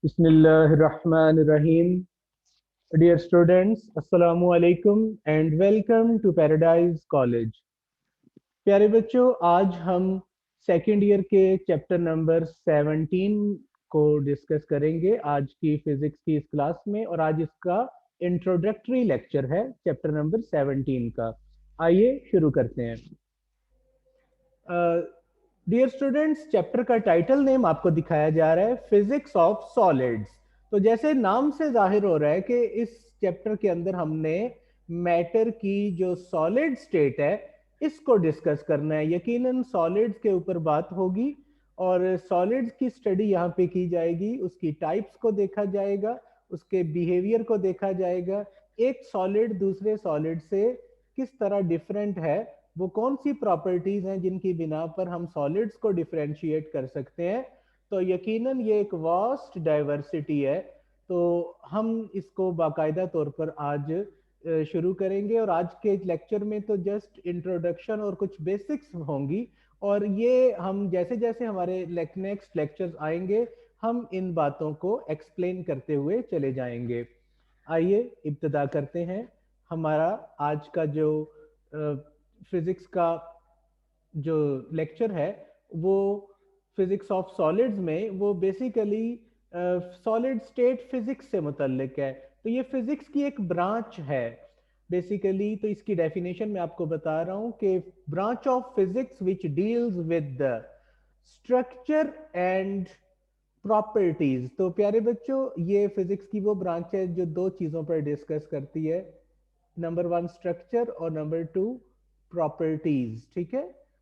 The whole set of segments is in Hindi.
Bismillahirrahmanirrahim. Dear students, Assalamu alaikum and welcome to Paradise College. प्यारे बच्चों, आज हम सेकेंड ईयर के चैप्टर नंबर 17 को डिस्कस करेंगे आज की फिजिक्स की इस क्लास में। और आज इसका इंट्रोडक्टरी लेक्चर है चैप्टर नंबर 17 का। आइए शुरू करते हैं। डियर स्टूडेंट्स, चैप्टर का टाइटल नेम आपको दिखाया जा रहा है फिजिक्स ऑफ सॉलिड्स। तो जैसे नाम से जाहिर हो रहा है कि इस चैप्टर के अंदर हमने मैटर की जो सॉलिड स्टेट है इसको डिस्कस करना है। यकीनन सॉलिड्स के ऊपर बात होगी और सॉलिड्स की स्टडी यहाँ पे की जाएगी, उसकी टाइप्स को देखा जाएगा, उसके बिहेवियर को देखा जाएगा, एक सॉलिड दूसरे सॉलिड से किस तरह डिफरेंट है, वो कौन सी प्रॉपर्टीज हैं जिनकी बिना पर हम सॉलिड्स को डिफरेंशिएट कर सकते हैं। तो यकीनन ये एक वास्ट डाइवर्सिटी है। तो हम इसको बाकायदा तौर पर आज शुरू करेंगे और आज के लेक्चर में तो जस्ट इंट्रोडक्शन और कुछ बेसिक्स होंगी और ये हम जैसे जैसे हमारे नेक्स्ट लेक्चर्स आएंगे हम इन बातों को एक्सप्लेन करते हुए चले जाएंगे। आइए इब्तिदा करते हैं। हमारा आज का जो फिजिक्स का जो लेक्चर है वो फिजिक्स ऑफ सॉलिड्स में वो बेसिकली सॉलिड स्टेट फिजिक्स से मुतल्लिक है। तो ये फिजिक्स की एक ब्रांच है बेसिकली। तो इसकी डेफिनेशन मैं आपको बता रहा हूं कि branch of physics which deals with the structure and properties. तो प्यारे बच्चों, ये फिजिक्स की वो ब्रांच है जो दो चीजों पर डिस्कस करती है, नंबर वन स्ट्रक्चर और नंबर टू प्रॉपर्टीज। ठीक है,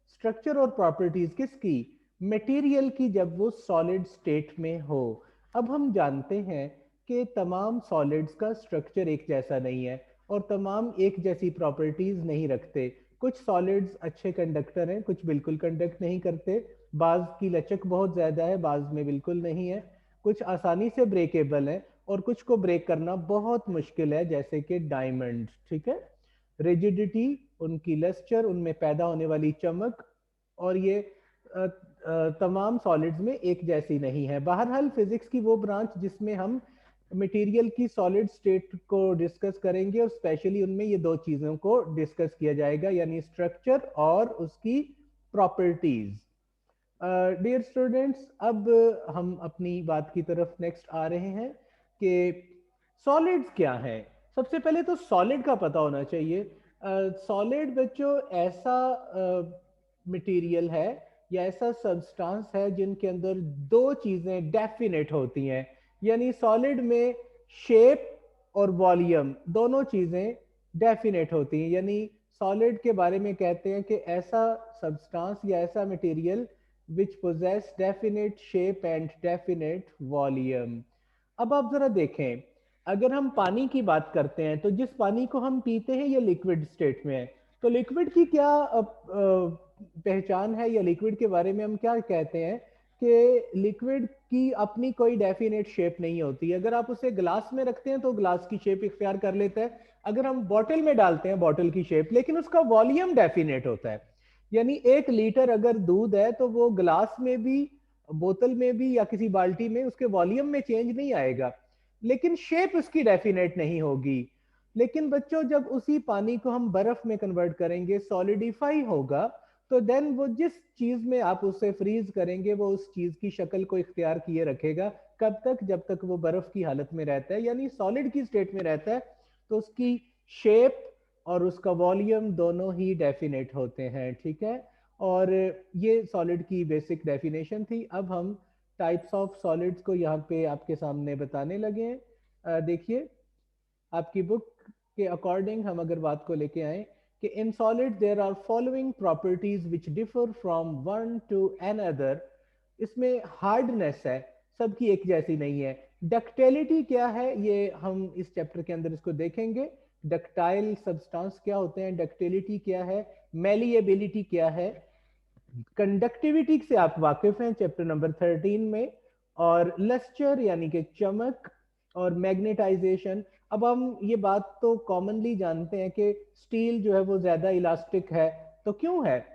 स्ट्रक्चर और प्रॉपर्टीज किसकी? मटेरियल की, जब वो सॉलिड स्टेट में हो। अब हम जानते हैं कि तमाम सॉलिड्स का स्ट्रक्चर एक जैसा नहीं है और तमाम एक जैसी प्रॉपर्टीज नहीं रखते। कुछ सॉलिड्स अच्छे कंडक्टर हैं, कुछ बिल्कुल कंडक्ट नहीं करते, बाज की लचक बहुत ज्यादा है, बाज में बिल्कुल नहीं है, कुछ आसानी से ब्रेकेबल है और कुछ को ब्रेक करना बहुत मुश्किल है, जैसे कि डायमंड। ठीक है, रिजिडिटी, उनकी लस्चर, उनमें पैदा होने वाली चमक, और ये तमाम सॉलिड्स में एक जैसी नहीं है। बहरहाल फिजिक्स की वो ब्रांच जिसमें हम मटेरियल की सॉलिड स्टेट को डिस्कस करेंगे और स्पेशली उनमें ये दो चीजों को डिस्कस किया जाएगा, यानी स्ट्रक्चर और उसकी प्रॉपर्टीज। डियर स्टूडेंट्स, अब हम अपनी बात की तरफ नेक्स्ट आ रहे हैं कि सॉलिड्स क्या हैं। सबसे पहले तो सॉलिड का पता होना चाहिए। सॉलिड बच्चों ऐसा मटेरियल है या ऐसा सब्सटेंस है जिनके अंदर दो चीजें डेफिनेट होती हैं, यानी सॉलिड में शेप और वॉल्यूम दोनों चीजें डेफिनेट होती हैं। यानी सॉलिड के बारे में कहते हैं कि ऐसा सब्सटेंस या ऐसा material which possess definite shape and definite volume। अब आप जरा देखें, अगर हम पानी की बात करते हैं तो जिस पानी को हम पीते हैं ये लिक्विड स्टेट में है। तो लिक्विड की क्या पहचान है या लिक्विड के बारे में हम क्या कहते हैं कि लिक्विड की अपनी कोई डेफिनेट शेप नहीं होती। अगर आप उसे ग्लास में रखते हैं तो ग्लास की शेप इख्तियार कर लेता है, अगर हम बॉटल में डालते हैं बॉटल की शेप, लेकिन उसका वॉल्यूम डेफिनेट होता है। यानी 1 लीटर अगर दूध है तो वो ग्लास में भी, बोतल में भी या किसी बाल्टी में उसके वॉल्यूम में चेंज नहीं आएगा, लेकिन शेप उसकी डेफिनेट नहीं होगी। लेकिन बच्चों, जब उसी पानी को हम बर्फ में कन्वर्ट करेंगे, सॉलिडिफाई होगा, तो देन वो जिस चीज में आप उसे फ्रीज करेंगे वो उस चीज की शक्ल को इख्तियार किए रखेगा। कब तक? जब तक वो बर्फ की हालत में रहता है, यानी सॉलिड की स्टेट में रहता है, तो उसकी शेप और उसका वॉल्यूम दोनों ही डेफिनेट होते हैं। ठीक है, और ये सॉलिड की बेसिक डेफिनेशन थी। अब हम टाइप्स ऑफ सॉलिड्स को यहाँ पे आपके सामने बताने लगे हैं। देखिए, आपकी बुक के अकॉर्डिंग हम अगर बात को लेके आए कि in solid there are following properties which differ from one to another. इसमें हार्डनेस है, सबकी एक जैसी नहीं है। डक्टिलिटी क्या है, ये हम इस चैप्टर के अंदर इसको देखेंगे। डक्टाइल सब्सटेंस क्या होते हैं, डक्टिलिटी क्या है, मेलिएबिलिटी क्या है, कंडक्टिविटी से आप वाकिफ हैं चैप्टर नंबर 13 में, और लस्चर यानी कि चमक, और मैग्नेटाइजेशन। अब हम ये बात तो कॉमनली जानते हैं कि स्टील जो है वो ज्यादा इलास्टिक है, तो क्यों है?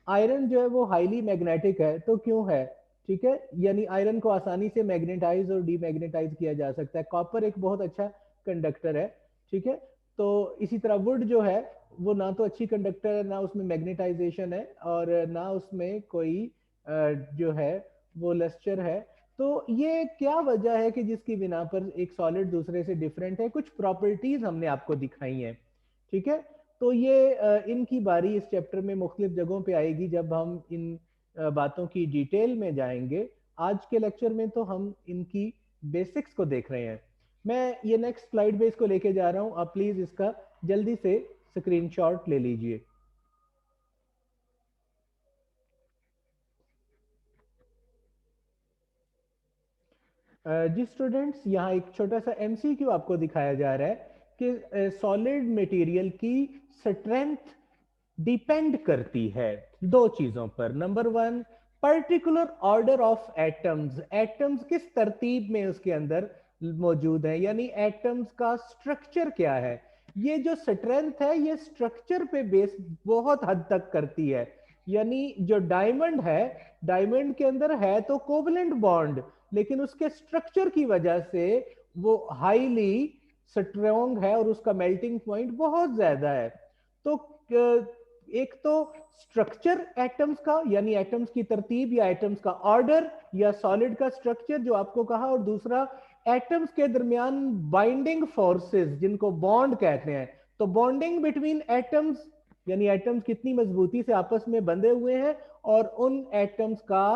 आयरन जो है वो हाईली मैग्नेटिक है, तो क्यों है? ठीक है, यानी आयरन को आसानी से मैग्नेटाइज और डीमैग्नेटाइज किया जा सकता है। कॉपर एक बहुत अच्छा कंडक्टर है, ठीक है। तो इसी तरह वुड जो है वो ना तो अच्छी कंडक्टर है, ना उसमें मैग्नेटाइजेशन है, और ना उसमें कोई जो है वो लस्टर है। तो ये क्या वजह है कि जिसकी बिना पर एक सॉलिड दूसरे से डिफरेंट है? कुछ प्रॉपर्टीज हमने आपको दिखाई हैं, ठीक है। तो ये इनकी बारी इस चैप्टर में मुख्तलिफ जगहों पे आएगी जब हम इन बातों की डिटेल में जाएंगे। आज के लेक्चर में तो हम इनकी बेसिक्स को देख रहे हैं। मैं ये नेक्स्ट स्लाइड पे इसको लेके जा रहा हूं, आप प्लीज इसका जल्दी से स्क्रीनशॉट ले लीजिए। जी स्टूडेंट्स, यहाँ एक छोटा सा एमसीक्यू आपको दिखाया जा रहा है कि सॉलिड मटेरियल की स्ट्रेंथ डिपेंड करती है दो चीजों पर। Number one, particular order of atoms, atoms किस तरतीब में उसके अंदर मौजूद है, यानी एटम्स का स्ट्रक्चर क्या है। ये जो स्ट्रेंथ है ये स्ट्रक्चर पे बेस बहुत हद तक करती है। यानी जो डायमंड है, डायमंड के अंदर है तो कोवलेंट बॉन्ड, लेकिन उसके स्ट्रक्चर की वजह से वो हाईली स्ट्रोंग है और उसका मेल्टिंग पॉइंट बहुत ज्यादा है। तो एक तो स्ट्रक्चर एटम्स का, यानी एटम्स की तरतीब या एटम्स का ऑर्डर या सॉलिड का स्ट्रक्चर जो आपको कहा, और दूसरा एटम्स के दरमियान बाइंडिंग फोर्सेस जिनको बॉन्ड कहते हैं। तो बॉन्डिंग बिटवीन एटम्स, यानी एटम्स कितनी मजबूती से आपस में बंधे हुए हैं, और उन एटम्स का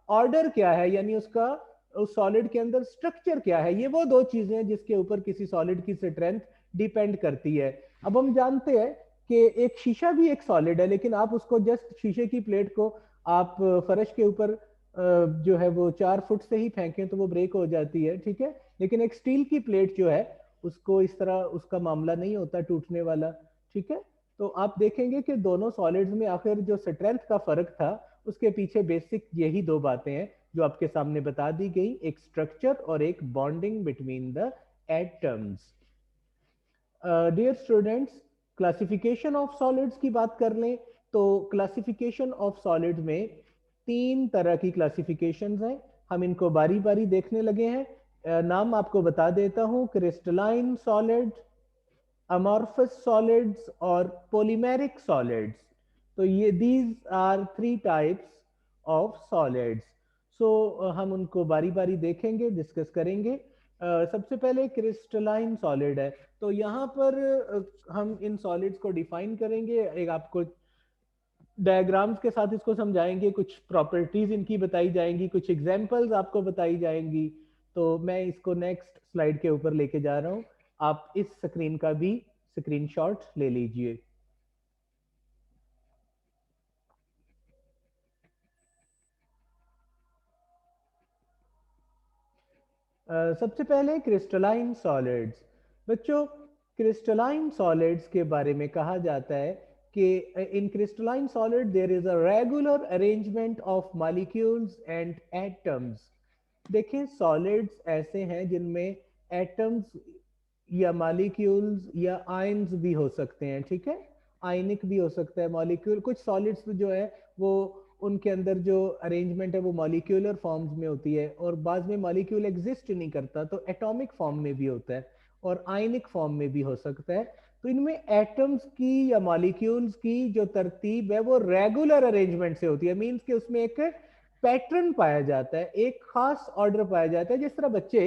ऑर्डर क्या है, यानी उसका उस सॉलिड के अंदर स्ट्रक्चर क्या है। ये वो दो चीजें हैं जिसके ऊपर किसी सॉलिड की स्ट्रेंथ डिपेंड करती है। अब हम जानते हैं कि एक शीशा भी एक सॉलिड है, लेकिन आप उसको जस्ट शीशे की प्लेट को आप फर्श के ऊपर जो है वो 4 फुट से ही फेंकें तो वो ब्रेक हो जाती है, ठीक है। लेकिन एक स्टील की प्लेट जो है उसको इस तरह उसका मामला नहीं होता टूटने वाला, ठीक है। तो आप देखेंगे कि दोनों सॉलिड्स में आखिर जो स्ट्रेंथ का फर्क था उसके पीछे बेसिक यही दो बातें हैं जो आपके सामने बता दी गई, एक स्ट्रक्चर और एक bonding between the atoms. Dear students, classification of solids की बात कर लें तो क्लासिफिकेशन ऑफ सॉलिड्स में 3 तरह की क्लासिफिकेशंस हैं। हम इनको बारी बारी देखने लगे हैं। नाम आपको बता देता हूं, क्रिस्टलाइन सॉलिड, amorphous solids और polymeric solids। तो ये these are 3 types of solids। so हम उनको बारी बारी देखेंगे, डिस्कस करेंगे। सबसे पहले क्रिस्टलाइन सॉलिड है, तो यहाँ पर हम इन सॉलिड्स को डिफाइन करेंगे, एक आपको डायग्राम्स के साथ इसको समझाएंगे, कुछ प्रॉपर्टीज इनकी बताई जाएंगी, कुछ एग्जांपल्स आपको बताई जाएंगी। तो मैं इसको नेक्स्ट स्लाइड के ऊपर लेके जा रहा हूं, आप इस स्क्रीन का भी स्क्रीनशॉट ले लीजिए। सबसे पहले क्रिस्टलाइन सॉलिड्स। बच्चों, क्रिस्टलाइन सॉलिड्स के बारे में कहा जाता है कि in crystalline solid there is a regular arrangement of molecules and atoms. देखें, सॉलिड्स ऐसे हैं जिनमें एटम्स या मॉलिक्यूल्स या आयंस भी हो सकते हैं, ठीक है। आयनिक भी हो सकता है मॉलिक्यूल। कुछ सॉलिड्स जो है वो उनके अंदर जो अरेंजमेंट है वो मॉलिक्यूलर फॉर्म्स में होती है, और बाद में मॉलिक्यूल एग्जिस्ट नहीं करता तो एटॉमिक फॉर्म में भी होता है, और आयनिक फॉर्म में भी हो सकता है। तो इनमें एटम्स की या मॉलिक्यूल्स की जो तरतीब है वो रेगुलर अरेंजमेंट से होती है। मींस कि उसमें एक पैटर्न पाया जाता है, एक खास ऑर्डर पाया जाता है। जिस तरह बच्चे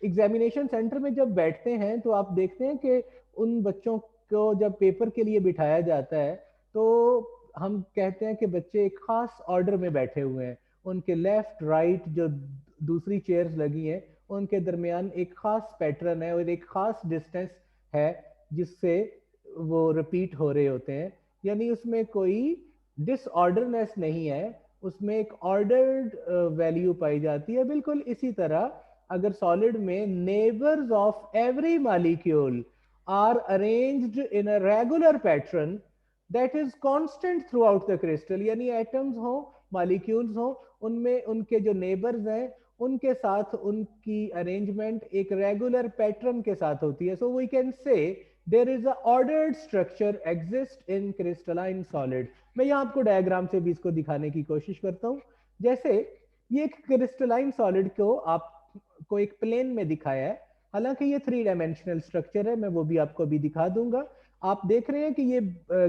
एग्जामिनेशन सेंटर में जब बैठते हैं तो आप देखते हैं कि उन बच्चों को जब पेपर के लिए बिठाया जाता है तो हम कहते हैं कि बच्चे एक खास ऑर्डर में बैठे हुए हैं। उनके लेफ्ट राइट जो दूसरी चेयर्स लगी हैं उनके दरमियान एक खास पैटर्न है और एक खास डिस्टेंस है जिससे वो रिपीट हो रहे होते हैं। यानी उसमें कोई डिसऑर्डरनेस नहीं है, उसमें एक ऑर्डर्ड वैल्यू पाई जाती है। बिल्कुल इसी तरह अगर सॉलिड में neighbours of every molecule are arranged in a regular pattern that is constant throughout the crystal, यानी एटम्स हो मॉलिक्यूल्स हो उनमें उनके जो नेबर्स हैं उनके साथ उनकी अरेंजमेंट एक रेगुलर पैटर्न के साथ होती है। So we can say there is a ordered structure exist in crystalline solid. मैं यहाँ आपको डायग्राम से भी इसको दिखाने की कोशिश करता हूँ। जैसे ये एक क्रिस्टलाइन सॉलिड को आपको एक प्लेन में दिखाया है, हालांकि ये 3 डायमेंशनल स्ट्रक्चर है, मैं वो भी आपको अभी दिखा दूंगा। आप देख रहे हैं कि ये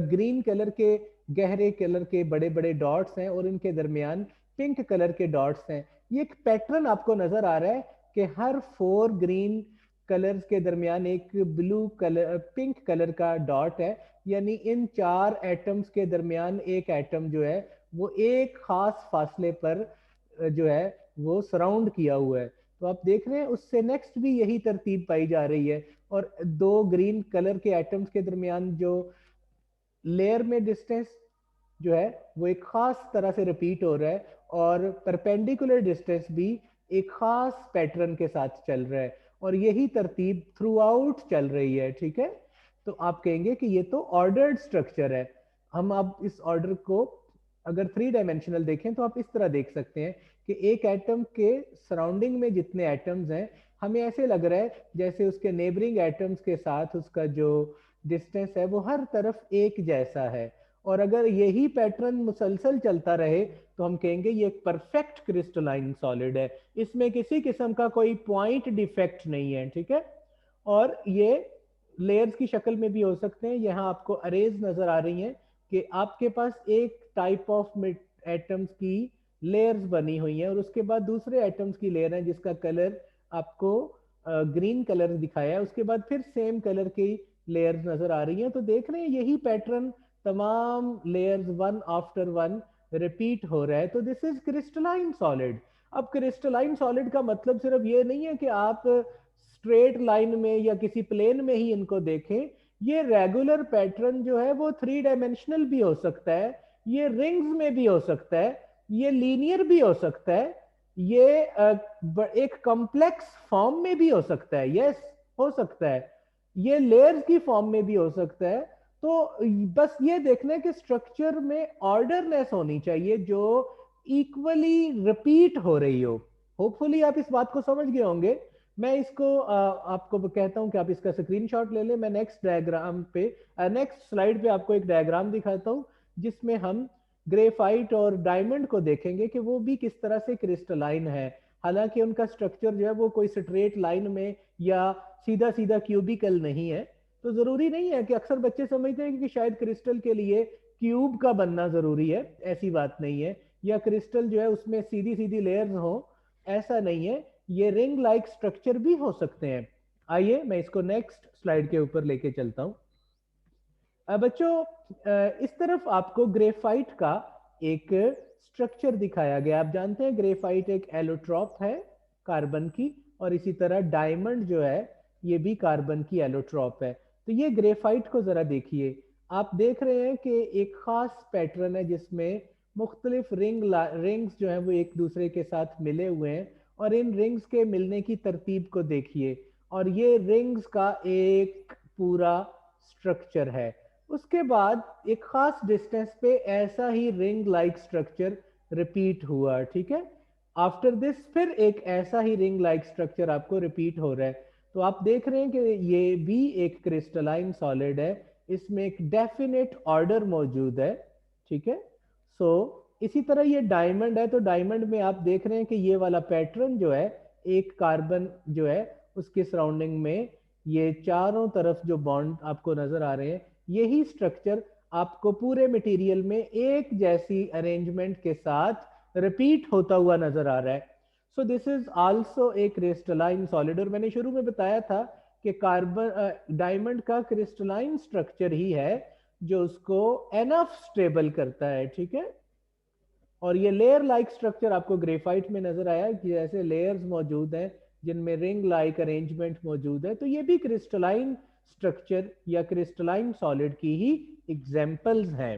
ग्रीन कलर के गहरे कलर के बड़े बड़े डॉट्स हैं और इनके दरमियान पिंक कलर के डॉट्स हैं। ये एक पैटर्न आपको नजर आ रहा है कि हर 4 ग्रीन कलर्स के दरमियान एक ब्लू कलर पिंक कलर का डॉट है, यानी इन 4 एटम्स के दरमियान एक एटम जो है वो एक खास फासले पर जो है वो सराउंड किया हुआ है। तो आप देख रहे हैं उससे नेक्स्ट भी यही तरतीब पाई जा रही है, और 2 ग्रीन कलर के एटम्स के दरमियान जो लेयर में डिस्टेंस जो है वो एक खास तरह से रिपीट हो रहा है, और परपेंडिकुलर डिस्टेंस भी एक खास पैटर्न के साथ चल रहा है, और यही तरतीब थ्रू आउट चल रही है। ठीक है, तो आप कहेंगे कि ये तो ऑर्डर्ड स्ट्रक्चर है। हम अब इस ऑर्डर को अगर 3 डायमेंशनल देखें तो आप इस तरह देख सकते हैं कि एक एटम के सराउंडिंग में जितने एटम्स हैं, हमें ऐसे लग रहा है जैसे उसके नेबरिंग एटम्स के साथ उसका जो डिस्टेंस है वो हर तरफ एक जैसा है। और अगर यही पैटर्न मुसलसल चलता रहे तो हम कहेंगे ये एक परफेक्ट क्रिस्टलाइन सॉलिड है, इसमें किसी किस्म का कोई पॉइंट डिफेक्ट नहीं है। ठीक है, और ये लेयर्स की शक्ल में भी हो सकते हैं। यहाँ आपको अरेज नजर आ रही हैं कि आपके पास एक टाइप ऑफ एटम्स की लेयर्स बनी हुई हैं और उसके बाद दूसरे एटम्स की लेयर है जिसका कलर आपको ग्रीन कलर दिखाया है, उसके बाद फिर सेम कलर की लेयर्स नजर आ रही हैं। तो देख रहे हैं यही पैटर्न तमाम layers one after one repeat हो रहा है। तो दिस इज क्रिस्टलाइन सॉलिड। अब क्रिस्टलाइन सॉलिड का मतलब सिर्फ ये नहीं है कि आप स्ट्रेट लाइन में या किसी प्लेन में ही इनको देखें, ये रेगुलर पैटर्न जो है वो 3 डायमेंशनल भी हो सकता है, ये रिंग्स में भी हो सकता है, ये लीनियर भी हो सकता है, ये एक कॉम्प्लेक्स फॉर्म में भी हो सकता है, यस हो सकता है, ये लेयर्स की फॉर्म में भी हो सकता है। तो बस ये देखना है कि स्ट्रक्चर में ऑर्डरनेस होनी चाहिए जो इक्वली रिपीट हो रही हो। होपफुली आप इस बात को समझ गए होंगे। मैं इसको आपको कहता हूं कि आप इसका स्क्रीनशॉट ले लें। मैं नेक्स्ट डायग्राम पे नेक्स्ट स्लाइड पे आपको एक डायग्राम दिखाता हूं जिसमें हम ग्रेफाइट और डायमंड को देखेंगे कि वो भी किस तरह से क्रिस्टलाइन है। हालांकि उनका स्ट्रक्चर जो है वो कोई स्ट्रेट लाइन में या सीधा सीधा क्यूबिकल नहीं है। तो जरूरी नहीं है कि अक्सर बच्चे समझते हैं कि शायद क्रिस्टल के लिए क्यूब का बनना जरूरी है, ऐसी बात नहीं है, या क्रिस्टल जो है उसमें सीधी सीधी लेयर्स हो, ऐसा नहीं है, ये रिंग लाइक स्ट्रक्चर भी हो सकते हैं। आइए मैं इसको नेक्स्ट स्लाइड के ऊपर लेके चलता हूं। बच्चों इस तरफ आपको ग्रेफाइट का एक स्ट्रक्चर दिखाया गया। आप जानते हैं ग्रेफाइट एक एलोट्रॉप है कार्बन की, और इसी तरह डायमंड जो है ये भी कार्बन की एलोट्रॉप है। तो ये ग्रेफाइट को जरा देखिए, आप देख रहे हैं कि एक खास पैटर्न है जिसमें मुख्तलिफ रिंग्स जो है वो एक दूसरे के साथ मिले हुए हैं, और इन रिंग्स के मिलने की तरतीब को देखिए, और ये रिंग्स का एक पूरा स्ट्रक्चर है। उसके बाद एक खास डिस्टेंस पे ऐसा ही रिंग लाइक स्ट्रक्चर रिपीट हुआ। ठीक है, आफ्टर दिस फिर एक ऐसा ही रिंग लाइक स्ट्रक्चर आपको रिपीट हो रहा है। तो आप देख रहे हैं कि ये भी एक क्रिस्टलाइन सॉलिड है, इसमें एक डेफिनेट ऑर्डर मौजूद है। ठीक है, सो इसी तरह ये डायमंड है, तो डायमंड में आप देख रहे हैं कि ये वाला पैटर्न जो है, एक कार्बन जो है उसके सराउंडिंग में ये चारों तरफ जो बॉन्ड आपको नजर आ रहे हैं, यही स्ट्रक्चर आपको पूरे मटेरियल में एक जैसी अरेंजमेंट के साथ रिपीट होता हुआ नजर आ रहा है। So this is also a crystalline solid. और मैंने शुरू में बताया था कि कार्बन डायमंड का क्रिस्टलाइन स्ट्रक्चर ही है जो उसको एनफ स्टेबल करता है। ठीक है, और ये लेयर लाइक स्ट्रक्चर आपको ग्रेफाइट में नजर आया कि जैसे लेयर्स मौजूद हैं जिनमें रिंग लाइक अरेंजमेंट मौजूद है, तो ये भी क्रिस्टलाइन स्ट्रक्चर या क्रिस्टलाइन सॉलिड की ही एग्जांपल्स हैं।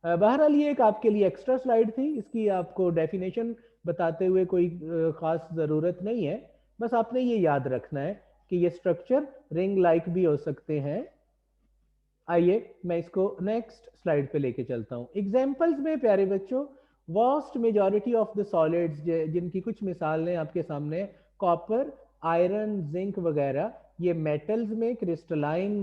बहरहाल ये एक आपके लिए एक्स्ट्रा स्लाइड थी, इसकी आपको डेफिनेशन बताते हुए कोई खास ज़रूरत नहीं है, बस आपने ये याद रखना है कि ये स्ट्रक्चर रिंग लाइक भी हो सकते हैं। आइए मैं इसको नेक्स्ट स्लाइड पे लेके चलता हूँ। एग्जाम्पल्स में प्यारे बच्चों, vast majority of the solids जिनकी कुछ मिसालें आपके सामने, कॉपर, आयरन, जिंक वगैरह, ये मेटल्स में क्रिस्टलाइन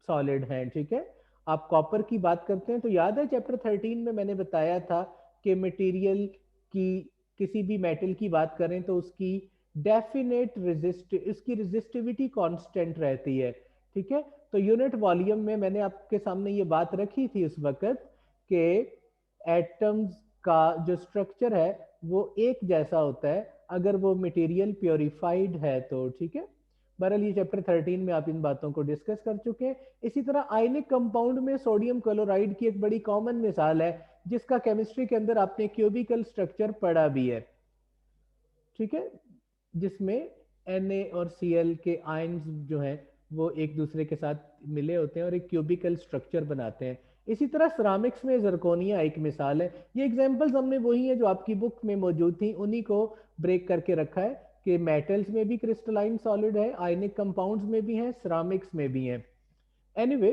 सॉलिड हैं। ठीक है, आप कॉपर की बात करते हैं तो याद है चैप्टर 13 में मैंने बताया था कि मटेरियल की किसी भी मेटल की बात करें तो उसकी इसकी रेजिस्टिविटी कांस्टेंट रहती है, ठीक है। तो यूनिट वॉल्यूम में मैंने आपके सामने ये बात रखी थी उस वक्त कि एटम्स का जो स्ट्रक्चर है वो एक जैसा होता है अगर वो मटेरियल प्योरीफाइड है तो, ठीक है। बहरहाल ये चैप्टर 13 में आप इन बातों को डिस्कस कर चुके हैं। इसी तरह आयनिक कंपाउंड में सोडियम क्लोराइड की एक बड़ी कॉमन मिसाल है जिसका केमिस्ट्री के अंदर आपने क्यूबिकल स्ट्रक्चर पढ़ा भी है, ठीक है, जिसमें Na और Cl के आयन्स जो हैं वो एक दूसरे के साथ मिले होते हैं और एक क्यूबिकल स्ट्रक्चर बनाते हैं। इसी तरह सिरामिक्स में जरकोनिया एक मिसाल है। ये एग्जांपल्स हमने वही है जो आपकी बुक में मौजूद थी, उन्हीं को ब्रेक करके रखा है कि मेटल्स में भी क्रिस्टलाइन सॉलिड है, आयनिक कंपाउंड्स में भी हैं, सिरामिक्स में भी हैं। एनीवे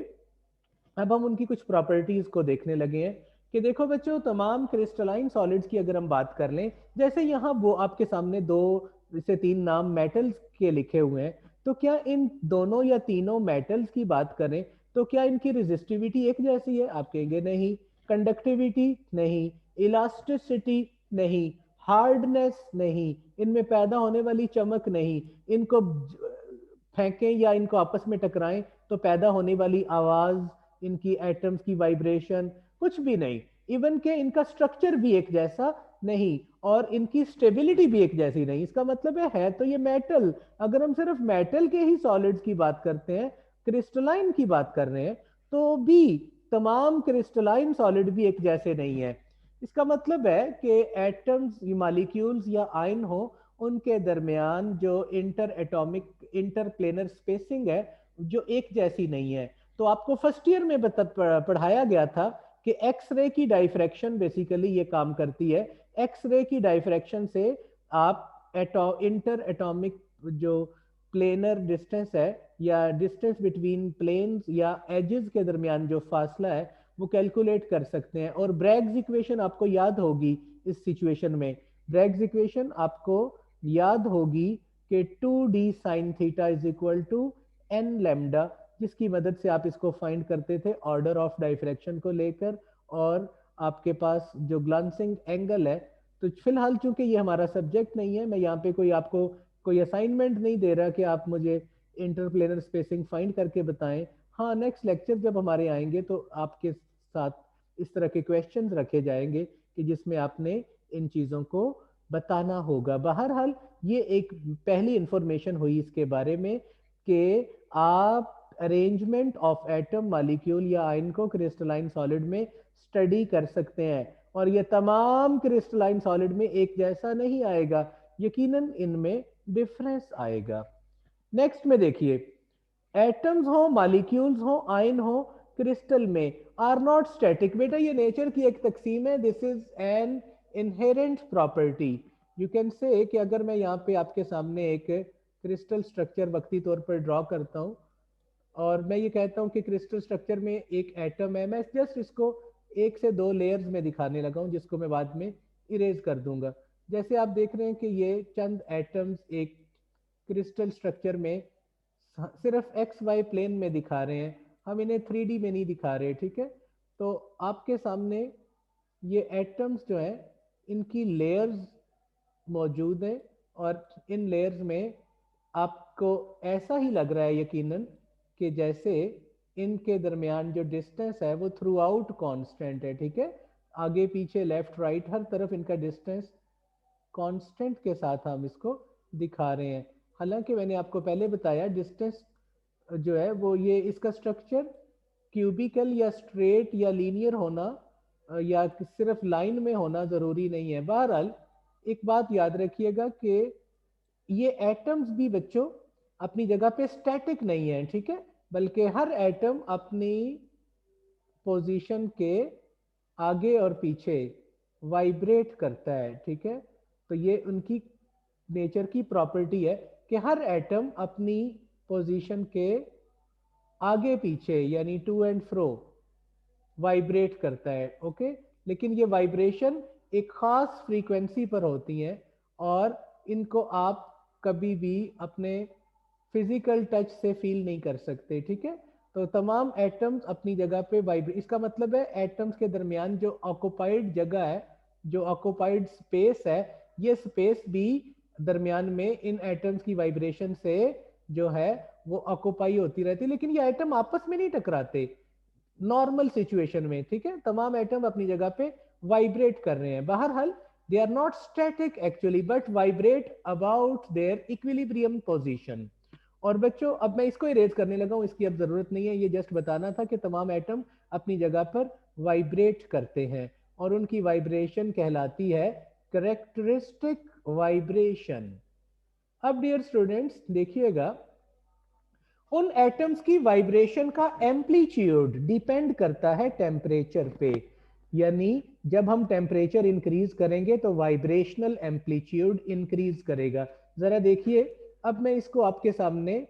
अब हम उनकी कुछ प्रॉपर्टीज को देखने लगे हैं कि देखो बच्चों, तमाम क्रिस्टलाइन सॉलिड्स की अगर हम बात कर लें, जैसे यहाँ वो आपके सामने 2 से 3 नाम मेटल्स के लिखे हुए हैं, तो क्या इन दोनों या तीनों मेटल्स की बात करें तो क्या इनकी रेजिस्टिविटी एक जैसी है? आप कहेंगे नहीं। कंडक्टिविटी नहीं, इलास्टिसिटी नहीं, हार्डनेस नहीं, इनमें पैदा होने वाली चमक नहीं, इनको फेंकें या इनको आपस में टकराएं तो पैदा होने वाली आवाज, इनकी एटम्स की वाइब्रेशन, कुछ भी नहीं। इवन के इनका स्ट्रक्चर भी एक जैसा नहीं और इनकी स्टेबिलिटी भी एक जैसी नहीं। इसका मतलब है तो ये मेटल। अगर हम सिर्फ मेटल के ही सॉलिड्स की बात करते हैं, क्रिस्टलाइन की बात कर रहे हैं, तो भी तमाम क्रिस्टलाइन सॉलिड भी एक जैसे नहीं है। इसका मतलब है कि एटम्स, मॉलिक्यूल्स या आयन हो, उनके दरमियान जो inter atomic inter planar spacing है जो एक जैसी नहीं है। तो आपको फर्स्ट ईयर में पढ़ाया गया था कि एक्सरे की डाइफ्रैक्शन बेसिकली ये काम करती है। एक्सरे की डाइफ्रैक्शन से आप इंटर एटॉमिक जो प्लेनर डिस्टेंस है या डिस्टेंस बिटवीन प्लेन्स या एजेस के दरमियान जो फासला है वो कैलकुलेट कर सकते हैं। और ब्रैग्स इक्वेशन आपको याद होगी इस सिचुएशन में। ब्रैग्स इक्वेशन आपको याद होगी कि 2d sin theta is equal to n lambda, जिसकी मदद से आप इसको फाइंड करते थे ऑर्डर ऑफ डाइफ्रैक्शन को लेकर और आपके पास जो ग्लांसिंग एंगल है। तो फिलहाल चूंकि ये हमारा सब्जेक्ट नहीं है, मैं यहाँ पे कोई आपको कोई असाइनमेंट नहीं दे रहा कि आप मुझे इंटरप्लेनर स्पेसिंग फाइंड करके बताएं। हाँ, नेक्स्ट लेक्चर जब हमारे आएंगे तो आपके साथ इस तरह के क्वेश्चंस रखे जाएंगे कि जिसमें आपने इन चीज़ों को बताना होगा। बहरहाल ये एक पहली इंफॉर्मेशन हुई इसके बारे में कि आप अरेंजमेंट ऑफ एटम, मॉलिक्यूल या आयन को क्रिस्टलाइन सॉलिड में स्टडी कर सकते हैं और ये तमाम क्रिस्टलाइन सॉलिड में एक जैसा नहीं आएगा, यकीनन इनमें डिफरेंस आएगा। नेक्स्ट में देखिए, एटम्स हो, मॉलिक्यूल्स हो, आयन हो, क्रिस्टल में आर नॉट स्टैटिक। बेटा ये नेचर की एक तकसीम है, this is an inherent property. You can say कि अगर मैं यहाँ पे आपके सामने एक क्रिस्टल स्ट्रक्चर वक्ती तौर पर ड्रॉ करता हूँ और मैं ये कहता हूँ कि क्रिस्टल स्ट्रक्चर में एक एटम है, मैं जस्ट इसको 1 से 2 लेयर्स में दिखाने लगा हूँ जिसको मैं बाद में इरेज कर दूंगा। जैसे आप देख रहे हैं कि ये चंद एटम्स एक क्रिस्टल स्ट्रक्चर में सिर्फ एक्स वाई प्लेन में दिखा रहे हैं, हम इन्हें 3D में नहीं दिखा रहे, ठीक है। तो आपके सामने ये एटम्स जो है इनकी लेयर्स मौजूद है और इन लेयर्स में आपको ऐसा ही लग रहा है यकीनन कि जैसे इनके दरमियान जो डिस्टेंस है वो थ्रू आउट कॉन्स्टेंट है, ठीक है। आगे पीछे लेफ्ट राइट हर तरफ इनका डिस्टेंस कांस्टेंट के साथ हम इसको दिखा रहे हैं। हालांकि मैंने आपको पहले बताया डिस्टेंस जो है वो ये इसका स्ट्रक्चर क्यूबिकल या स्ट्रेट या लीनियर होना या सिर्फ लाइन में होना जरूरी नहीं है। बहरहाल एक बात याद रखिएगा कि ये एटम्स भी बच्चों अपनी जगह पे स्टैटिक नहीं है, ठीक है, बल्कि हर एटम अपनी पोजीशन के आगे और पीछे वाइब्रेट करता है, ठीक है। तो ये उनकी नेचर की प्रॉपर्टी है कि हर एटम अपनी पोजीशन के आगे पीछे यानी टू एंड फ्रो वाइब्रेट करता है, ओके। लेकिन ये वाइब्रेशन एक खास फ्रीक्वेंसी पर होती है और इनको आप कभी भी अपने फिजिकल टच से फील नहीं कर सकते, ठीक है। तो तमाम एटम्स अपनी जगह पे वाइब्रेट, इसका मतलब है एटम्स के दरमियान जो ऑक्युपाइड जगह है, जो ऑक्युपाइड स्पेस है, ये स्पेस भी दरमियान में इन एटम्स की वाइब्रेशन से जो है वो ऑक्यूपाई होती रहती है, लेकिन ये एटम आपस में नहीं टकराते नॉर्मल सिचुएशन में, ठीक है। तमाम एटम अपनी जगह पे वाइब्रेट कर रहे हैं। बहरहाल they are not static actually but vibrate about their equilibrium position. और बच्चों अब मैं इसको इरेज करने लगा हूं, इसकी अब जरूरत नहीं है, ये जस्ट बताना था कि तमाम एटम अपनी जगह पर वाइब्रेट करते हैं और उनकी वाइब्रेशन कहलाती है करेक्टरिस्टिक वाइब्रेशन। अब डियर स्टूडेंट्स देखिएगा, उन एटम्स की वाइब्रेशन का एम्पलीट्यूड डिपेंड करता है टेम्परेचर पे, यानी जब हम टेम्परेचर इंक्रीज करेंगे तो वाइब्रेशनल एम्पलीट्यूड इंक्रीज करेगा। जरा देखिए, अब मैं इसको आपके सामने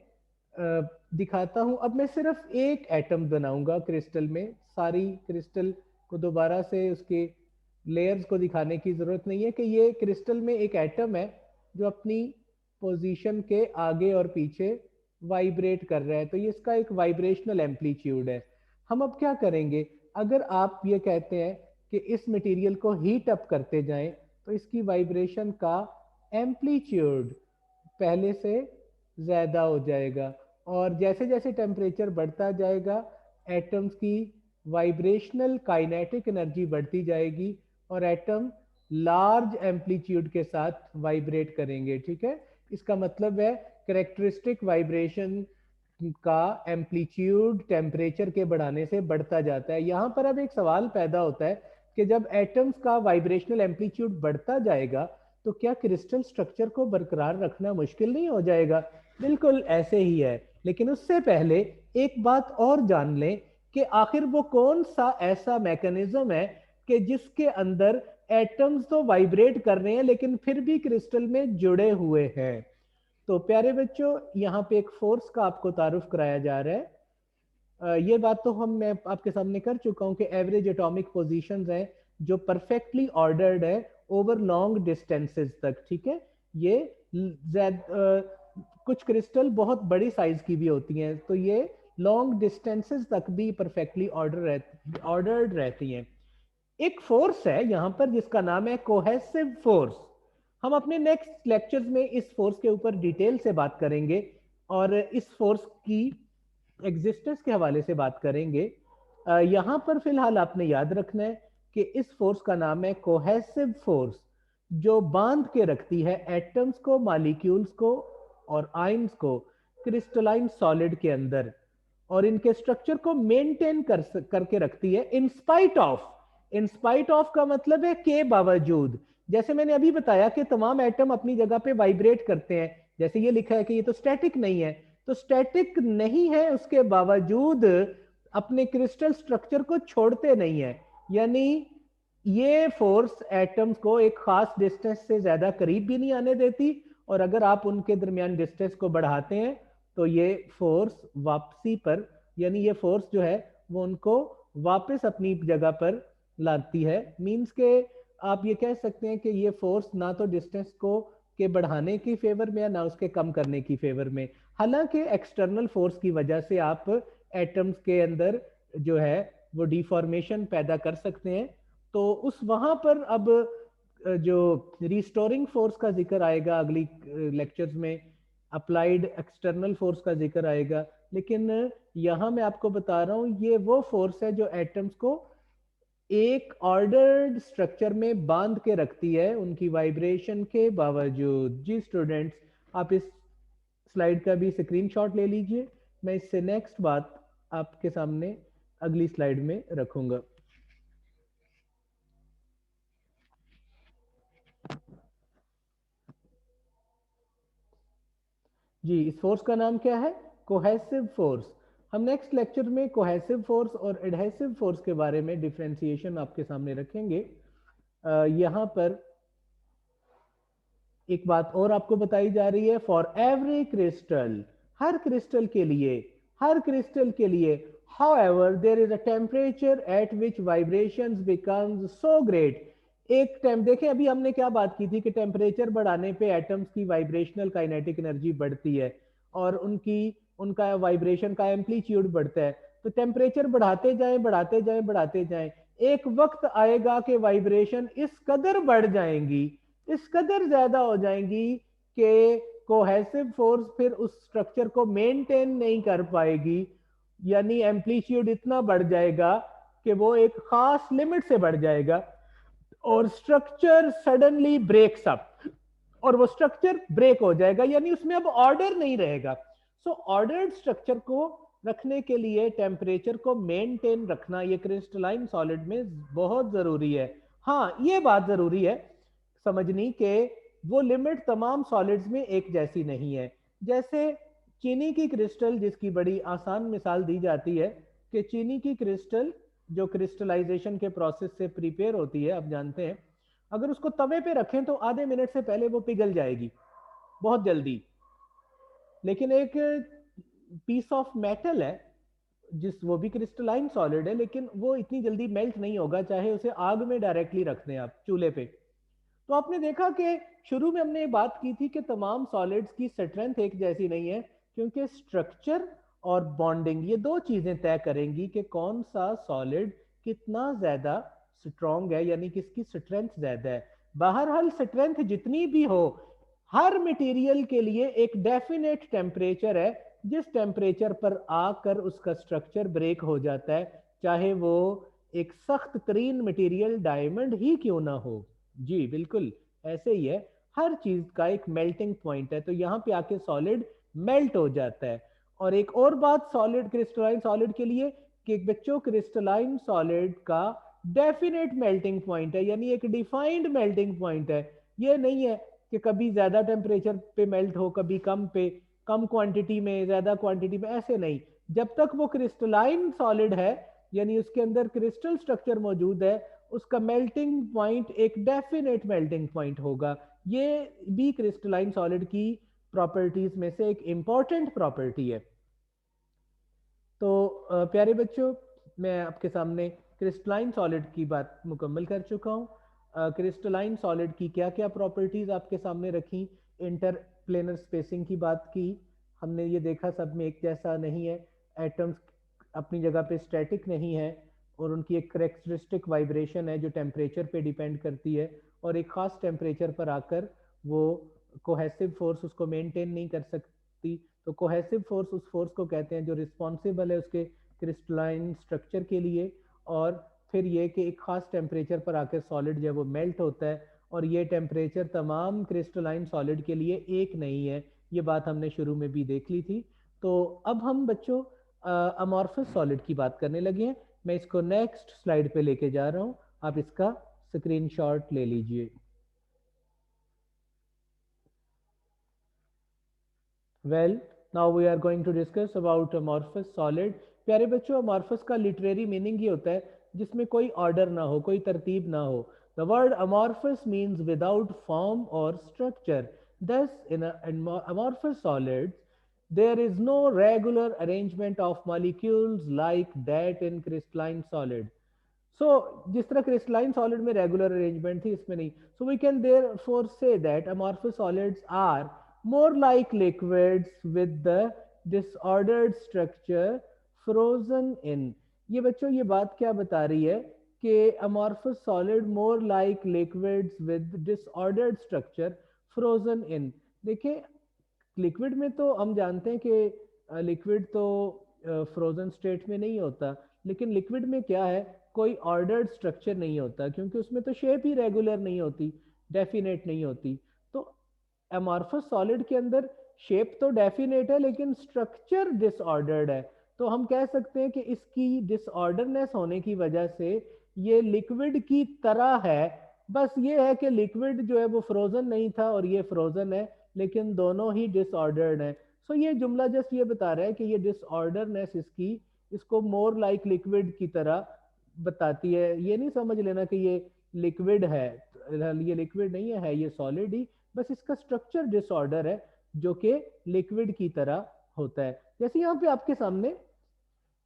दिखाता हूं। अब मैं सिर्फ एक एटम बनाऊंगा क्रिस्टल में, सारी क्रिस्टल को दोबारा से उसके लेयर्स को दिखाने की जरूरत नहीं है कि ये क्रिस्टल में एक एटम है जो अपनी पोजीशन के आगे और पीछे वाइब्रेट कर रहा है, तो ये इसका एक वाइब्रेशनल एम्पलीट्यूड है। हम अब क्या करेंगे, अगर आप ये कहते हैं कि इस मटेरियल को हीट अप करते जाएं तो इसकी वाइब्रेशन का एम्पलीट्यूड पहले से ज्यादा हो जाएगा, और जैसे जैसे टेम्परेचर बढ़ता जाएगा एटम्स की वाइब्रेशनल काइनेटिक एनर्जी बढ़ती जाएगी और एटम लार्ज एम्पलीट्यूड के साथ वाइब्रेट करेंगे, ठीक है। इसका मतलब है करेक्टरिस्टिक वाइब्रेशन का एम्पलीट्यूड टेम्परेचर के बढ़ाने से बढ़ता जाता है। यहां पर अब एक सवाल पैदा होता है कि जब एटम्स का वाइब्रेशनल एम्पलीट्यूड बढ़ता जाएगा तो क्या क्रिस्टल स्ट्रक्चर को बरकरार रखना मुश्किल नहीं हो जाएगा? बिल्कुल ऐसे ही है, लेकिन उससे पहले एक बात और जान लें कि आखिर वो कौन सा ऐसा मैकेनिज्म है कि जिसके अंदर एटम्स तो वाइब्रेट कर रहे हैं लेकिन फिर भी क्रिस्टल में जुड़े हुए हैं। तो प्यारे बच्चों, यहाँ पे एक फोर्स का आपको तारुफ कराया जा रहा है। ये बात तो मैं आपके सामने कर चुका हूं कि एवरेज एटॉमिक पोजीशंस हैं जो परफेक्टली ऑर्डर्ड है ओवर लॉन्ग डिस्टेंसेस तक, ठीक है। ये कुछ क्रिस्टल बहुत बड़ी साइज की भी होती हैं, तो ये लॉन्ग डिस्टेंसेस तक भी परफेक्टली ऑर्डर्ड रहती हैं। एक फोर्स है यहां पर जिसका नाम है कोहेसिव फोर्स। हम अपने नेक्स्ट लेक्चर्स में इस फोर्स के ऊपर डिटेल से बात करेंगे और इस फोर्स की एग्जिस्टेंस के हवाले से बात करेंगे। यहां पर फिलहाल आपने याद रखना है कि इस फोर्स का नाम है कोहेसिव फोर्स, जो बांध के रखती है एटम्स को, मॉलिक्यूल्स को और आयंस को क्रिस्टलाइन सॉलिड के अंदर, और इनके स्ट्रक्चर को मेंटेन करके रखती है इन स्पाइट ऑफ का मतलब है के बावजूद। जैसे मैंने अभी बताया कि तमाम एटम अपनी जगह पे वाइब्रेट करते हैं, जैसे ये लिखा है कि ये तो स्टैटिक नहीं है, तो स्टैटिक नहीं है उसके बावजूद अपने क्रिस्टल स्ट्रक्चर को छोड़ते नहीं है, यानी ये फोर्स एटम्स को एक खास डिस्टेंस से ज्यादा करीब भी नहीं आने देती, और अगर आप उनके दरमियान डिस्टेंस को बढ़ाते हैं तो ये फोर्स वापसी पर, यानी ये फोर्स जो है वो उनको वापस अपनी जगह पर लाती है। मींस के आप ये कह सकते हैं कि ये फोर्स ना तो डिस्टेंस को के बढ़ाने की फेवर में है ना उसके कम करने की फेवर में। हालांकि एक्सटर्नल फोर्स की वजह से आप एटम्स के अंदर जो है वो डिफॉर्मेशन पैदा कर सकते हैं, तो उस वहां पर अब जो रिस्टोरिंग फोर्स का जिक्र आएगा अगली लेक्चर्स में, अप्लाइड एक्सटर्नल फोर्स का जिक्र आएगा, लेकिन यहां मैं आपको बता रहा हूं ये वो फोर्स है जो एटम्स को एक ऑर्डर्ड स्ट्रक्चर में बांध के रखती है उनकी वाइब्रेशन के बावजूद। जी स्टूडेंट्स, आप इस स्लाइड का भी स्क्रीनशॉट ले लीजिए, मैं इससे नेक्स्ट बात आपके सामने अगली स्लाइड में रखूंगा। जी, इस फोर्स का नाम क्या है? Cohesive force. हम नेक्स्ट लेक्चर में कोहेसिव फोर्स और एडहेसिव फोर्स के बारे में डिफरेंशिएशन आपके सामने रखेंगे। यहाँ पर एक बात और आपको बताई जा रही है, for every crystal, her crystal के लिए however there is a temperature at which vibrations becomes so great। एक टाइम देखें, अभी हमने क्या बात की थी कि टेम्परेचर बढ़ाने पे एटम्स की वाइब्रेशनल काइनेटिक एनर्जी बढ़ती है और उनका वाइब्रेशन का एम्पलीट्यूड बढ़ता है। तो टेम्परेचर बढ़ाते जाएं, एक वक्त आएगा कि वाइब्रेशन इस कदर बढ़ जाएंगी इस कदर ज्यादा हो जाएंगी कि कोहेसिव फोर्स फिर उस स्ट्रक्चर को मेंटेन नहीं कर पाएगी, यानी एम्पलीट्यूड इतना बढ़ जाएगा कि वो एक खास लिमिट से बढ़ जाएगा और स्ट्रक्चर सडनली ब्रेक्स अप, और वो स्ट्रक्चर ब्रेक हो जाएगा, यानी उसमें अब ऑर्डर नहीं रहेगा। सो ऑर्डर्ड स्ट्रक्चर को रखने के लिए टेम्परेचर को मेंटेन रखना ये क्रिस्टलाइन सॉलिड में बहुत जरूरी है। हाँ, ये बात जरूरी है समझनी कि वो लिमिट तमाम सॉलिड्स में एक जैसी नहीं है। जैसे चीनी की क्रिस्टल, जिसकी बड़ी आसान मिसाल दी जाती है कि चीनी की क्रिस्टल जो क्रिस्टलाइजेशन के प्रोसेस से प्रिपेयर होती है, आप जानते हैं, अगर उसको तवे पे रखें तो आधे मिनट से पहले वो पिघल जाएगी बहुत जल्दी। लेकिन एक पीस ऑफ मेटल है, जिस वो भी क्रिस्टलाइन सॉलिड है, लेकिन वो इतनी जल्दी मेल्ट नहीं होगा चाहे उसे आग में डायरेक्टली रख दें आप चूल्हे पे। तो आपने देखा कि शुरू में हमने बात की थी कि तमाम सॉलिड्स की स्ट्रेंथ एक जैसी नहीं है, क्योंकि स्ट्रक्चर और बॉन्डिंग ये दो चीजें तय करेंगी कि कौन सा सॉलिड कितना ज्यादा स्ट्रॉन्ग है, यानी किसकी स्ट्रेंथ ज्यादा है। बहरहाल स्ट्रेंथ जितनी भी हो, हर मटेरियल के लिए एक डेफिनेट टेम्परेचर है जिस टेम्परेचर पर आकर उसका स्ट्रक्चर ब्रेक हो जाता है, चाहे वो एक सख्त तरीन मटेरियल डायमंड ही क्यों ना हो। जी बिल्कुल ऐसे ही है, हर चीज का एक मेल्टिंग पॉइंट है, तो यहाँ पे आके सॉलिड मेल्ट हो जाता है। और एक और बात सॉलिड क्रिस्टलाइन सॉलिड के लिए कि बच्चों क्रिस्टलाइन सॉलिड का डेफिनेट मेल्टिंग पॉइंट है, यानी एक डिफाइंड मेल्टिंग पॉइंट है। ये नहीं है कि कभी ज्यादा टेम्परेचर पे मेल्ट हो, कभी कम पे, कम क्वांटिटी में ज्यादा क्वांटिटी में, ऐसे नहीं। जब तक वो क्रिस्टलाइन सॉलिड है, यानी उसके अंदर क्रिस्टल स्ट्रक्चर मौजूद है, उसका मेल्टिंग पॉइंट एक डेफिनेट मेल्टिंग पॉइंट होगा। ये भी क्रिस्टलाइन सॉलिड की प्रॉपर्टीज में से एक इंपॉर्टेंट प्रॉपर्टी है। तो प्यारे बच्चों, मैं आपके सामने क्रिस्टलाइन सॉलिड की बात मुकम्मल कर चुका हूँ। क्रिस्टलाइन सॉलिड की क्या क्या प्रॉपर्टीज आपके सामने रखी, इंटरप्लेनर स्पेसिंग की बात की हमने, ये देखा सब में एक जैसा नहीं है, एटम्स अपनी जगह पे स्टैटिक नहीं है, और उनकी एक करेक्टरिस्टिक वाइब्रेशन है जो टेम्परेचर पे डिपेंड करती है, और एक ख़ास टेम्परेचर पर आकर वो कोहेसिव फोर्स उसको मेंटेन नहीं कर सकती। तो कोहेसिव फोर्स उस फोर्स को कहते हैं जो रिस्पॉन्सिबल है उसके क्रिस्टलाइन स्ट्रक्चर के लिए, और फिर ये कि एक खास टेम्परेचर पर आकर सॉलिड जो है वो मेल्ट होता है, और ये टेम्परेचर तमाम क्रिस्टलाइन सॉलिड के लिए एक नहीं है। ये बात हमने शुरू में भी देख ली थी। तो अब हम बच्चों अमॉर्फस सॉलिड की बात करने लगे हैं। मैं इसको नेक्स्ट स्लाइड पे लेके जा रहा हूँ, आप इसका स्क्रीनशॉट ले लीजिए। Well, now we are going to discuss about amorphous solid. प्यारे बच्चों, अमॉर्फस का लिटरेरी मीनिंग ये होता है जिसमें कोई ऑर्डर ना हो, कोई तरतीब ना हो। The word amorphous means without form और structure. Thus, in amorphous solids, there is no regular arrangement of molecules like that in crystalline solid. So, जिस तरह क्रिस्टलाइन सॉलिड में रेगुलर अरेंजमेंट थी, इसमें नहीं। So we can therefore say that amorphous solids are more like liquids with the disordered structure frozen in। ये बच्चों ये बात क्या बता रही है कि amorphous solid more like liquids with disordered structure frozen in। देखिए, लिक्विड में तो हम जानते हैं कि लिक्विड तो फ्रोजन स्टेट में नहीं होता, लेकिन लिक्विड में क्या है, कोई ऑर्डर्ड स्ट्रक्चर नहीं होता, क्योंकि उसमें तो शेप ही रेगुलर नहीं होती, डेफिनेट नहीं होती। तो एमॉर्फस सॉलिड के अंदर शेप तो डेफिनेट है लेकिन स्ट्रक्चर डिसऑर्डर्ड है। तो हम कह सकते हैं कि इसकी डिसऑर्डरनेस होने की वजह से ये लिक्विड की तरह है। बस ये है कि लिक्विड जो है वो फ्रोजन नहीं था और ये फ्रोजन है, लेकिन दोनों ही डिसऑर्डर्ड है। सो ये जुमला जस्ट ये बता रहा है कि ये डिसऑर्डरनेस इसकी इसको मोर लाइक लिक्विड की तरह बताती है। ये नहीं समझ लेना कि ये लिक्विड है, ये लिक्विड नहीं है ये सॉलिड ही, बस इसका स्ट्रक्चर डिसऑर्डर है जो कि लिक्विड की तरह होता है। जैसे यहाँ पे आपके सामने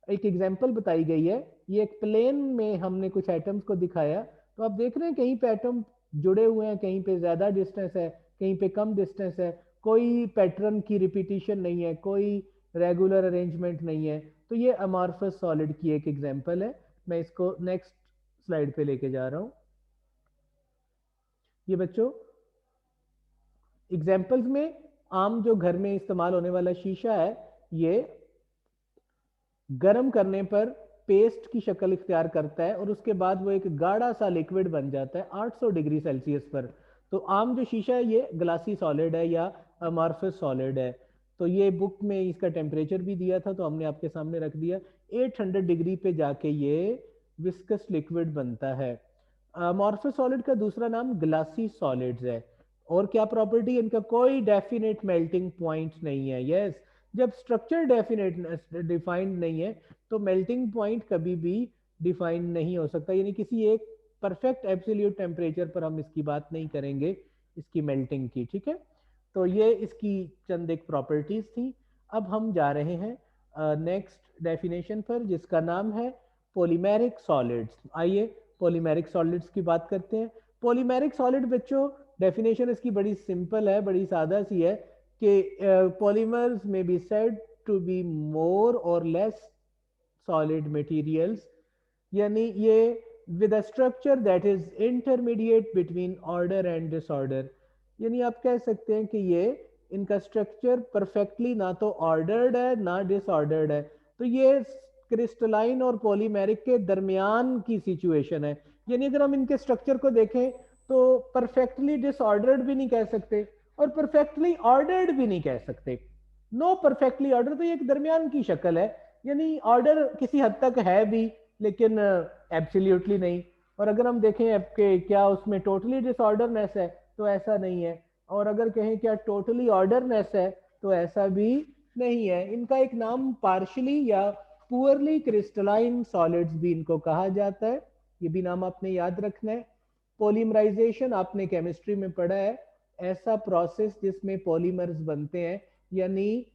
एक एग्जांपल बताई गई है, ये एक प्लेन में हमने कुछ एटम्स को दिखाया। तो आप देख रहे हैं कहीं पे एटम जुड़े हुए हैं, कहीं पे ज्यादा डिस्टेंस है, कहीं पे कम डिस्टेंस है, कोई पैटर्न की रिपीटिशन नहीं है, कोई रेगुलर अरेंजमेंट नहीं है। तो ये अमॉर्फस सॉलिड की एक एग्जांपल है। मैं इसको नेक्स्ट स्लाइड पे लेके जा रहा हूँ। ये बच्चों एग्जाम्पल्स में आम जो घर में इस्तेमाल होने वाला शीशा है, ये गर्म करने पर पेस्ट की शक्ल इख्तियार करता है और उसके बाद वो एक गाढ़ा सा लिक्विड बन जाता है 800 डिग्री सेल्सियस पर। तो आम जो शीशा है ये ग्लासी सॉलिड है या अमॉर्फस सॉलिड है। तो ये बुक में इसका टेम्परेचर भी दिया था, तो हमने आपके सामने रख दिया। 800 डिग्री पे जाके ये विस्कस लिक्विड बनता है। अमॉर्फस सॉलिड का दूसरा नाम ग्लासी सॉलिड्स है। और क्या प्रॉपर्टी, इनका कोई डेफिनेट मेल्टिंग पॉइंट नहीं है। यस, जब स्ट्रक्चर डेफिनेट डिफाइंड नहीं है तो मेल्टिंग पॉइंट कभी भी डिफाइन नहीं हो सकता। यानी किसी एक परफेक्ट एब्सोल्यूट टेम्परेचर पर हम इसकी बात नहीं करेंगे इसकी मेल्टिंग की, ठीक है। तो ये इसकी चंद एक प्रॉपर्टीज थी। अब हम जा रहे हैं नेक्स्ट डेफिनेशन पर, जिसका नाम है पॉलीमेरिक सॉलिड्स। आइए पॉलीमेरिक सॉलिड्स की बात करते हैं। पॉलीमेरिक सॉलिड बच्चों, डेफिनेशन इसकी बड़ी सिंपल है, बड़ी सादा सी है कि polymers may be said to be more or less solid materials, यानी ये with a structure that is intermediate between order and disorder। यानी आप कह सकते हैं कि ये इनका स्ट्रक्चर परफेक्टली ना तो ऑर्डर्ड है ना डिसऑर्डर्ड है। तो ये क्रिस्टलाइन और पॉलीमेरिक के दरमियान की सिचुएशन है। यानी अगर हम इनके स्ट्रक्चर को देखें तो परफेक्टली डिसऑर्डर्ड भी नहीं कह सकते और परफेक्टली ऑर्डर्ड भी नहीं कह सकते। नो परफेक्टली ऑर्डर, तो ये एक दरमियान की शक्ल है। यानी ऑर्डर किसी हद तक है भी लेकिन एब्सोल्युटली नहीं। और अगर हम देखें आपके क्या उसमें टोटली डिसऑर्डरनेस है तो ऐसा नहीं है। और अगर कहें क्या टोटली ऑर्डरनेस है तो ऐसा भी नहीं है। इनका एक नाम पार्शली या पुअरली क्रिस्टलाइन सॉलिड्स भी इनको कहा जाता है। ये भी नाम आपने याद रखना है। पॉलीमराइजेशन आपने केमिस्ट्री में पढ़ा है, ऐसा प्रोसेस जिसमें पॉलीमर्स बनते हैं। यानी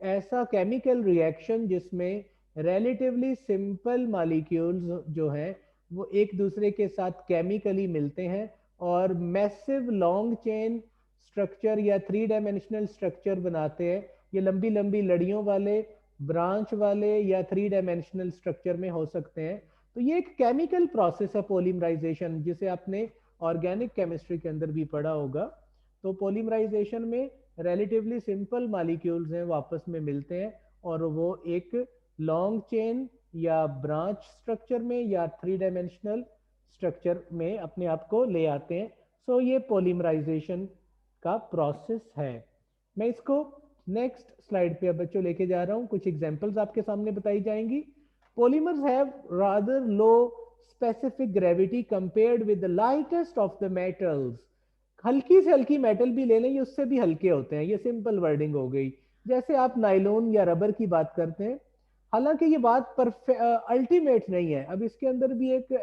ऐसा केमिकल रिएक्शन जिसमें रिलेटिवली सिंपल मॉलिक्यूल्स जो हैं वो एक दूसरे के साथ केमिकली मिलते हैं और मैसिव लॉन्ग चेन स्ट्रक्चर या 3 डायमेंशनल स्ट्रक्चर बनाते हैं। ये लंबी लंबी लड़ियों वाले, ब्रांच वाले या 3 डायमेंशनल स्ट्रक्चर में हो सकते हैं। तो ये एक केमिकल प्रोसेस है पॉलीमराइजेशन, जिसे आपने ऑर्गेनिक केमिस्ट्री के अंदर भी पढ़ा होगा। तो पॉलीमराइजेशन में रिलेटिवली सिंपल मॉलिक्यूल्स हैं वो आपस में मिलते हैं और वो एक लॉन्ग चेन या ब्रांच स्ट्रक्चर में या 3 डायमेंशनल स्ट्रक्चर में अपने आप को ले आते हैं। सो ये पॉलीमराइजेशन का प्रोसेस है। मैं इसको नेक्स्ट स्लाइड पे अब बच्चों लेके जा रहा हूँ। कुछ एग्जांपल्स आपके सामने बताई जाएंगी। Polymers have rather low specific gravity compared with the lightest of the metals. हल्की से हल्की मेटल भी ले लें ये उससे भी हल्के होते हैं। ये सिंपल वर्डिंग हो गई। जैसे आप नाइलोन या रबर की बात करते हैं, हालांकि ये बात अल्टीमेट नहीं है, अब इसके अंदर भी एक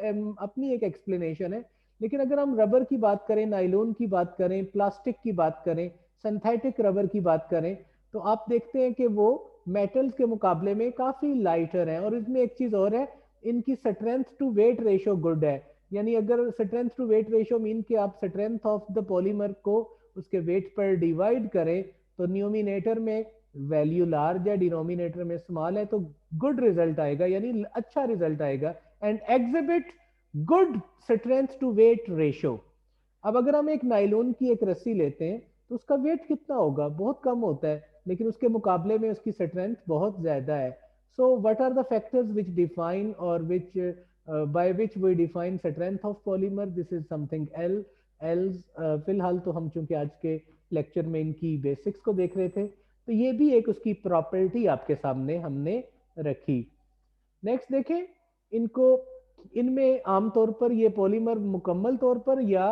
अपनी एक एक्सप्लेनेशन है। लेकिन अगर हम रबर की बात करें, नाइलोन की बात करें, प्लास्टिक की बात करें, सिंथेटिक रबर की बात करें, तो आप देखते हैं कि वो मेटल्स के मुकाबले में काफी लाइटर है। और इसमें एक चीज और है, इनकी strength to weight ratio good है। यानी अगर strength to weight ratio mean कि आप स्ट्रेंथ ऑफ द पॉलीमर को उसके वेट पर डिवाइड करें तो न्यूमिनेटर में वैल्यू लार्ज है, डिनोमिनेटर में स्मॉल है, तो गुड रिजल्ट आएगा, यानी अच्छा रिजल्ट आएगा and exhibit good strength to weight ratio. अब अगर हम एक नाइलोन की एक रस्सी लेते हैं तो उसका वेट कितना होगा, बहुत कम होता है, लेकिन उसके मुकाबले में उसकी स्ट्रेंथ बहुत ज्यादा है। So what are the factors which define और which by which we define strength of polymer? This is something else। फिलहाल तो हम चूंकि आज के लेक्चर में इनकी बेसिक्स को देख रहे थे, तो ये भी एक उसकी प्रॉपर्टी आपके सामने हमने रखी। नेक्स्ट देखें इनको, इनमें आमतौर पर ये पॉलीमर मुकम्मल तौर पर या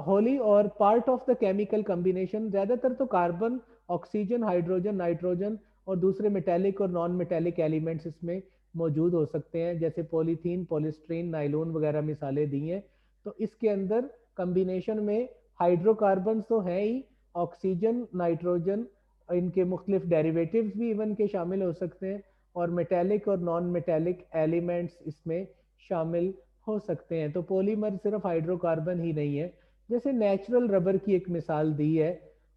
होली और part of the chemical combination, ज्यादातर तो कार्बन, ऑक्सीजन, हाइड्रोजन, नाइट्रोजन और दूसरे मेटेलिक और नॉन मेटेलिक एलिमेंट्स इसमें मौजूद हो सकते हैं, जैसे पॉलीथीन, पॉलीस्ट्रीन, नाइलोन वगैरह मिसालें दी हैं। तो इसके अंदर कॉम्बिनेशन में हाइड्रोकार्बन तो हैं ही, ऑक्सीजन, नाइट्रोजन, इनके मुख्तलिफ डेरिवेटिव्स भी इवन के शामिल हो सकते हैं और मेटेलिक और नॉन मेटेलिक एलिमेंट्स इसमें शामिल हो सकते हैं। तो पॉलीमर सिर्फ हाइड्रोकार्बन ही नहीं है। जैसे नेचुरल रबर की एक मिसाल दी है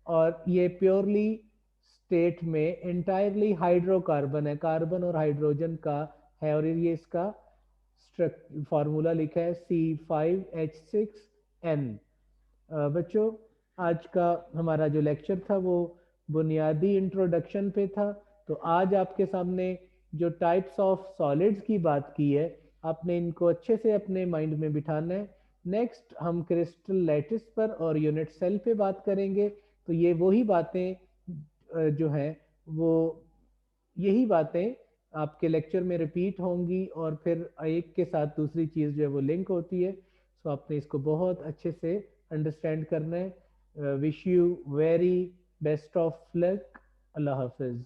और ये प्योरली स्टेट में इंटायरली हाइड्रोकार्बन है, कार्बन और हाइड्रोजन का है और ये इसका फॉर्मूला लिखा है C5H6N। बच्चों आज का हमारा जो लेक्चर था वो बुनियादी इंट्रोडक्शन पे था। तो आज आपके सामने जो टाइप्स ऑफ सॉलिड्स की बात की है, आपने इनको अच्छे से अपने माइंड में बिठाना है। नेक्स्ट हम क्रिस्टल लैटिस पर और यूनिट सेल पे बात करेंगे। तो ये वही बातें जो हैं वो यही बातें आपके लेक्चर में रिपीट होंगी और फिर एक के साथ दूसरी चीज़ जो है वो लिंक होती है। सो आपने इसको बहुत अच्छे से अंडरस्टैंड करना है। Wish you very best of luck. Allah हाफिज़।